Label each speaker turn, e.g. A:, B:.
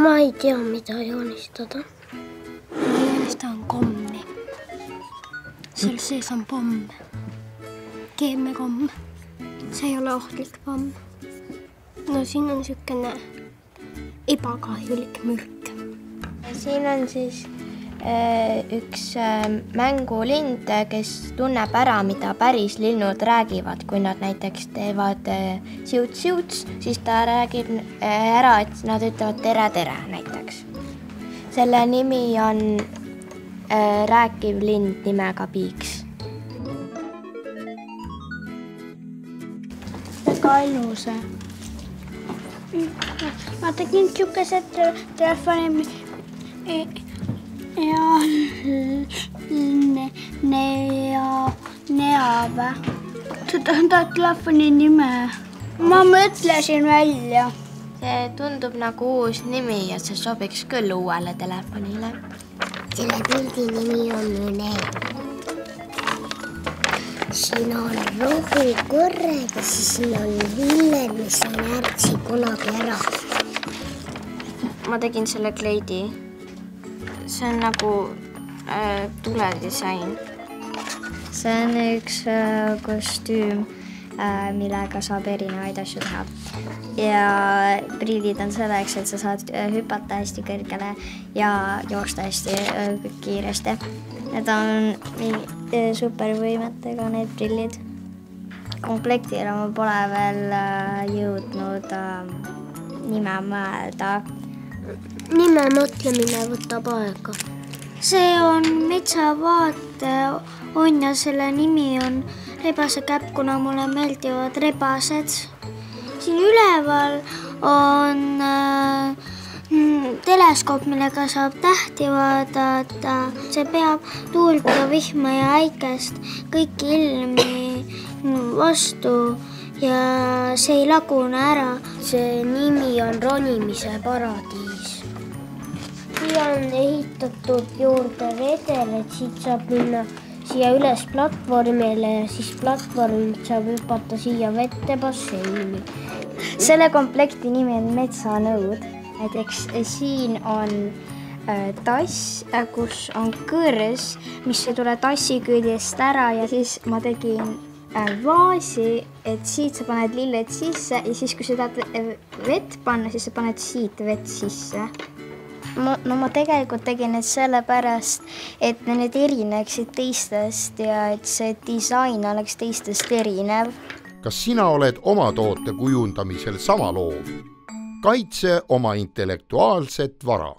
A: Ma ei tea, mida joonistada.
B: Ma joonistan kommi. Seal sees on pomm. Keemiakomm. See ei ole ohtlik pomm. No siin on niisugune ebakahjulik mürk.
C: Siin on siis üks mängulind, kes tunneb ära, mida päris linnud räägivad. Kui nad näiteks teevad siuts-siuts, siis ta räägib ära, et nad ütlevad tere-tere näiteks. Selle nimi on rääkiv lind nimega Piiks.
B: Väga ilus. Ma tegin niisugused telefoni ja neave. Seda telefoni nime. Ma mõtlesin välja.
C: See tundub nagu uus nimi ja see sobiks küll uuele telefonile.
A: Selle pildi nimi on Õne. Siin on rohukorred ja siis siin on lilled, mis on ärtsi kunagi ära.
C: Ma tegin selle kleidi. See on nagu tuledisain. See on üks kostüüm, millega saab erinevaid asju teha. Ja prillid on selleks, et sa saad hüpata hästi kõrgele ja joosta hästi kiiresti. Need on supervõimetega need prillid. Komplektile ma pole veel jõudnud nime mõelda.
A: Nime mõtlemine võtab aega.
B: See on metsavaate on ja selle nimi on rebasekäpp, kuna mulle meeldivad rebased. Siin üleval on teleskoop, millega saab tähti vaadata. See peab tuult ja vihma ja äikest kõiki ilmi vastu ja see ei lagune ära.
A: See nimi on ronimise paradiis. Siia on ehitatud juurde redel, et siit saab minna siia üles platvormile ja siis platvormilt saab hüpata siia vette basseini.
C: Selle komplekti nimi on metsanõud. Näiteks siin on tass, kus on kõrs, mis ei tule tassi küljest ära ja siis ma tegin vaasi, et siit sa paned lilled sisse ja siis, kui sa tahad vett panna, siis sa paned siit vett sisse. No ma tegelikult tegin need sellepärast, et need erineksid teistest ja et see disain oleks teistest erinev.
D: Kas sina oled oma toote kujundamisel sama loov? Kaitse oma intellektuaalset vara.